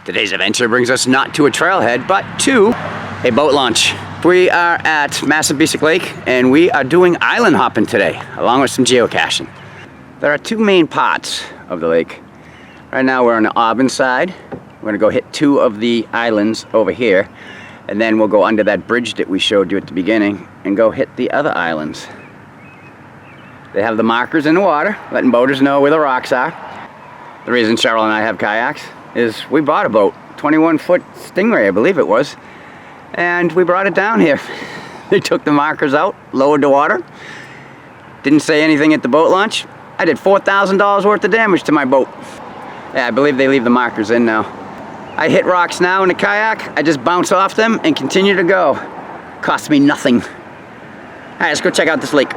Today's adventure brings us not to a trailhead, but to a boat launch. We are at Massabesic Lake, and we are doing island hopping today, along with some geocaching. There are two main parts of the lake. Right now we're on the Auburn side. We're gonna go hit two of the islands over here, and then we'll go under that bridge that we showed you at the beginning and go hit the other islands. They have the markers in the water, letting boaters know where the rocks are. The reason Cheryl and I have kayaks is we bought a boat, 21-foot Stingray, I believe it was, and we brought it down here. They took the markers out, lowered the water, didn't say anything at the boat launch. I did $4,000 worth of damage to my boat. Yeah, I believe they leave the markers in now. I hit rocks now in the kayak, I just bounce off them and continue to go. Costs me nothing. All right, let's go check out this lake.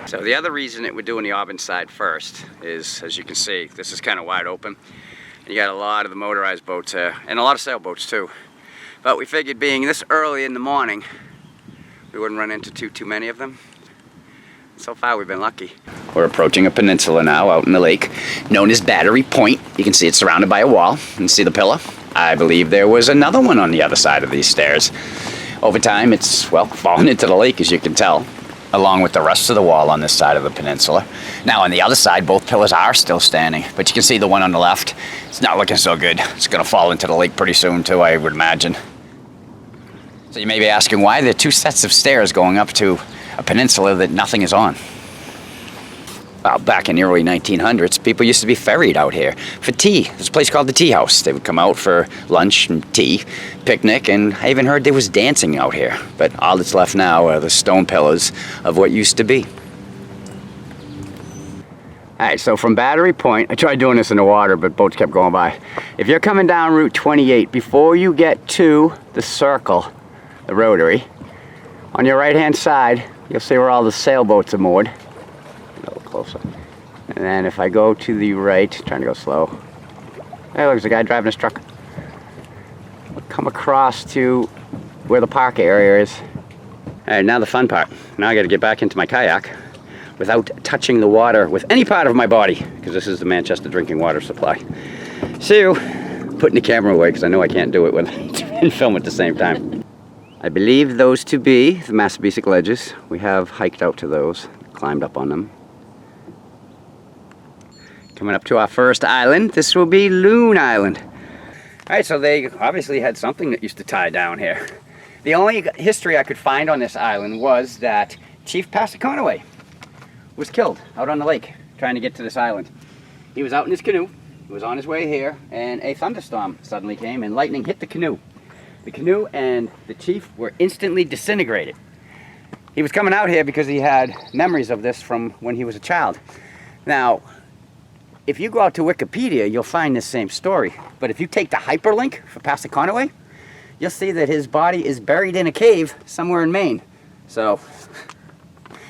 So the other reason that we're doing the Auburn side first is, as you can see, this is kind of wide open. You got a lot of the motorized boats here, and a lot of sailboats too. But we figured being this early in the morning, we wouldn't run into too many of them. So far we've been lucky. We're approaching a peninsula now out in the lake, known as Battery Point. You can see it's surrounded by a wall. You can see the pillar. I believe there was another one on the other side of these stairs. Over time it's, well, fallen into the lake, as you can tell, along with the rest of the wall on this side of the peninsula. Now on the other side, both pillars are still standing, but you can see the one on the left, it's not looking so good. It's gonna fall into the lake pretty soon too, I would imagine. So you may be asking why there are two sets of stairs going up to a peninsula that nothing is on. Well, back in the early 1900s, people used to be ferried out here for tea. There's a place called the Tea House. They would come out for lunch and tea, picnic, and I even heard there was dancing out here. But all that's left now are the stone pillars of what used to be. All right, so from Battery Point, I tried doing this in the water, but boats kept going by. If you're coming down Route 28, before you get to the circle, the rotary, on your right-hand side, you'll see where all the sailboats are moored. A little closer. And then if I go to the right, trying to go slow. Hey, look, there's a guy driving his truck. We'll come across to where the park area is. All right, now the fun part. Now I got to get back into my kayak without touching the water with any part of my body, because this is the Manchester drinking water supply. So, putting the camera away because I know I can't do it and film at the same time. I believe those to be the Massabesic ledges. We have hiked out to those, climbed up on them. Coming up to our first island, this will be Loon Island. All right, so they obviously had something that used to tie down here. The only history I could find on this island was that Chief Passaconaway was killed out on the lake trying to get to this island. He was out in his canoe, he was on his way here, and a thunderstorm suddenly came and lightning hit the canoe. The canoe and the chief were instantly disintegrated. He was coming out here because he had memories of this from when he was a child. Now, if you go out to Wikipedia, you'll find this same story. But if you take the hyperlink for Passaconaway, you'll see that his body is buried in a cave somewhere in Maine. So,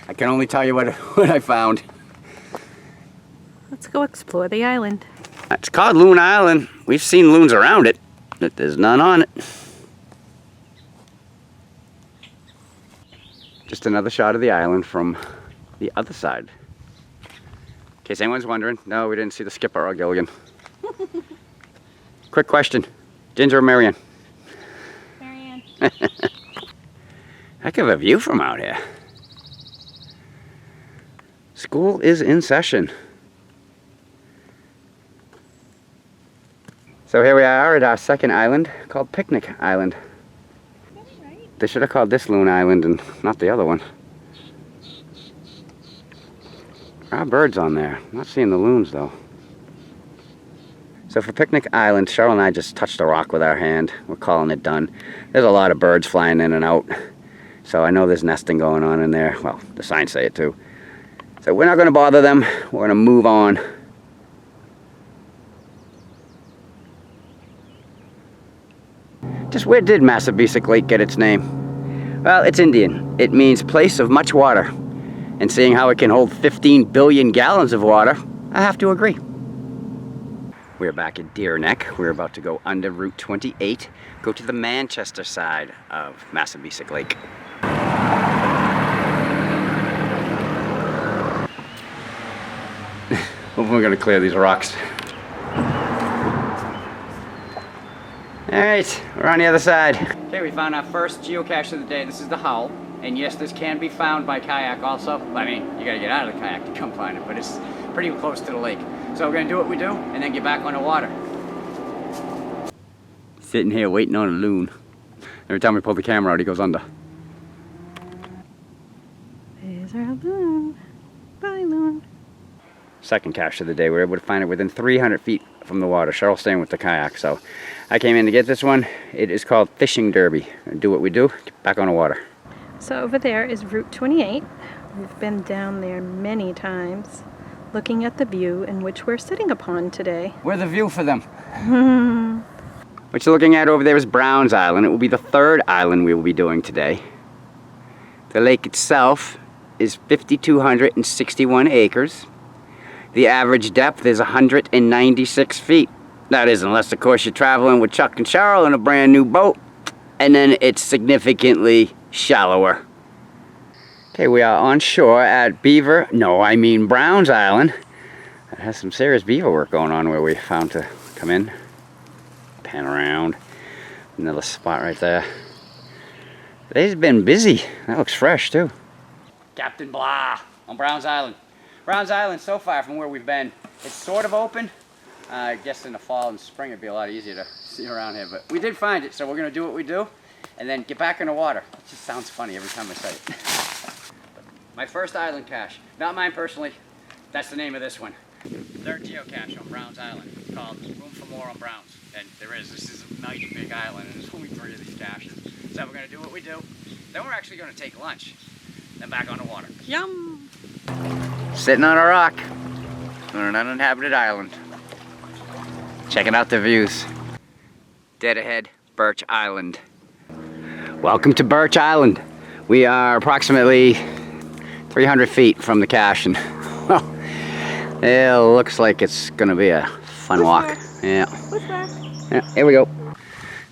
I can only tell you what I found. Let's go explore the island. It's called Loon Island. We've seen loons around it, but there's none on it. Just another shot of the island from the other side. In case anyone's wondering, no, we didn't see the skipper or Gilligan. Quick question, Ginger or Marianne? Marianne. Heck of a view from out here. School is in session. So here we are at our second island called Picnic Island. They should have called this Loon Island and not the other one. There are birds on there. I'm not seeing the loons though. So for Picnic Island, Cheryl and I just touched a rock with our hand. We're calling it done. There's a lot of birds flying in and out. So I know there's nesting going on in there. Well, the signs say it too. So we're not going to bother them. We're going to move on. Just where did Massabesic Lake get its name? Well, it's Indian. It means place of much water. And seeing how it can hold 15 billion gallons of water, I have to agree. We're back at Deer Neck. We're about to go under Route 28, go to the Manchester side of Massabesic Lake. Hopefully we're going to clear these rocks. Alright, we're on the other side. Okay, we found our first geocache of the day. This is the Howl. And yes, this can be found by kayak also. I mean, you gotta get out of the kayak to come find it, but it's pretty close to the lake. So we're gonna do what we do and then get back on the water. Sitting here waiting on a loon. Every time we pull the camera out, he goes under. There's our loon. Bye, loon. Second cache of the day. We were able to find it within 300 feet from the water. Cheryl's staying with the kayak, so I came in to get this one. It is called Fishing Derby. Do what we do, get back on the water. So over there is Route 28. We've been down there many times, looking at the view in which we're sitting upon today. We're the view for them. What you're looking at over there is Browns Island. It will be the third island we will be doing today. The lake itself is 5,261 acres. The average depth is 196 feet. That is, unless of course you're traveling with Chuck and Cheryl in a brand new boat, and then it's significantly shallower. Okay, we are on shore at Browns Island. It has some serious beaver work going on where we found to come in. Pan around. Another spot right there. They've been busy. That looks fresh too. Captain Blah on Browns Island. Browns Island, so far from where we've been, it's sort of open. I guess in the fall and spring it'd be a lot easier to see around here, but we did find it, so we're gonna do what we do and then get back in the water. It just sounds funny every time I say it. My first island cache, not mine personally, that's the name of this one. Third geocache on Browns Island called Room for More on Browns. And this is a nice big island and there's only 3 of these caches. So we're gonna do what we do. Then we're actually gonna take lunch, then back on the water. Yum! Sitting on a rock on an uninhabited island. Checking out the views. Dead ahead, Birch Island. Welcome to Birch Island. We are approximately 300 feet from the cache and well, it looks like it's gonna be a fun walk. Yeah. Yeah, here we go.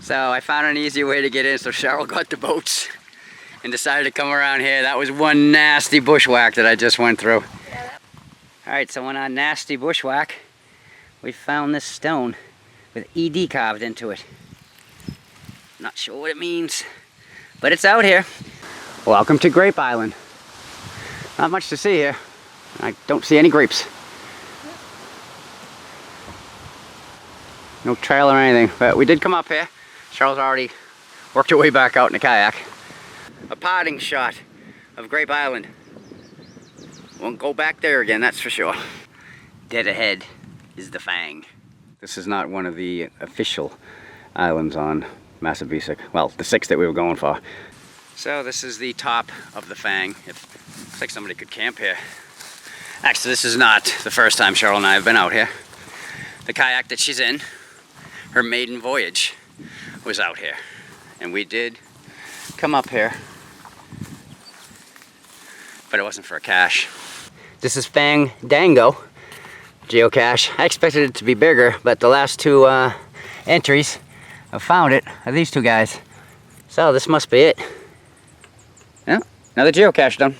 So I found an easier way to get in, so Cheryl got the boats and decided to come around here. That was one nasty bushwhack that I just went through. Alright, so on our nasty bushwhack, we found this stone with ED carved into it. Not sure what it means, but it's out here. Welcome to Grape Island. Not much to see here. I don't see any grapes. No trail or anything, but we did come up here. Cheryl's already worked her way back out in the kayak. A parting shot of Grape Island. Won't go back there again, that's for sure. Dead ahead is the Fang. This is not one of the official islands on Massabesic. Well, the 6 that we were going for. So this is the top of the Fang. It looks like somebody could camp here. Actually, this is not the first time Cheryl and I have been out here. The kayak that she's in, her maiden voyage, was out here. And we did come up here, but it wasn't for a cache. This is Fang'dango geocache. I expected it to be bigger, but the last 2 entries I've found it are these 2 guys. So this must be it. Yeah, another geocache done.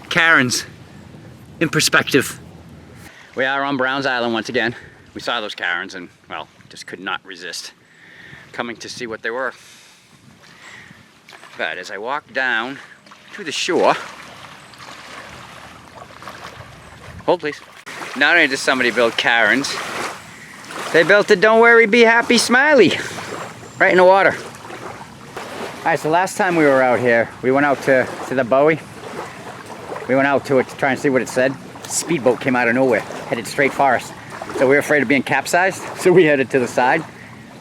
Karens in perspective. We are on Browns Island once again. We saw those Karens and, well, just could not resist coming to see what they were. But as I walk down to the shore, hold please. Not only does somebody build Karens, they built a don't worry, be happy, smiley right in the water. Alright, so last time we were out here, we went out to the Bowie. We went out to it to try and see what it said. Speedboat came out of nowhere, headed straight for us. So we were afraid of being capsized, so we headed to the side.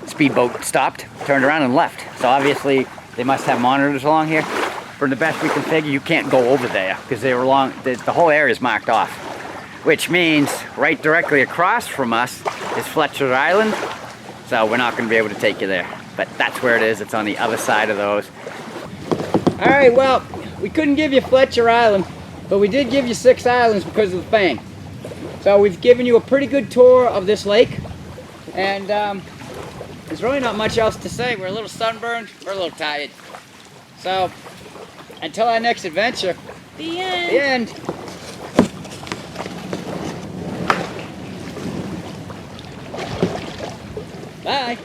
Speedboat stopped, turned around and left. So obviously they must have monitors along here. From the best we can figure, you can't go over there because they were along, the whole area is marked off. Which means right directly across from us is Fletcher Island. So we're not going to be able to take you there. But that's where it is. It's on the other side of those. All right, well, we couldn't give you Fletcher Island, but we did give you 6 islands because of the Fang. So we've given you a pretty good tour of this lake. And there's really not much else to say. We're a little sunburned. We're a little tired. So until our next adventure. The end. The end. Bye.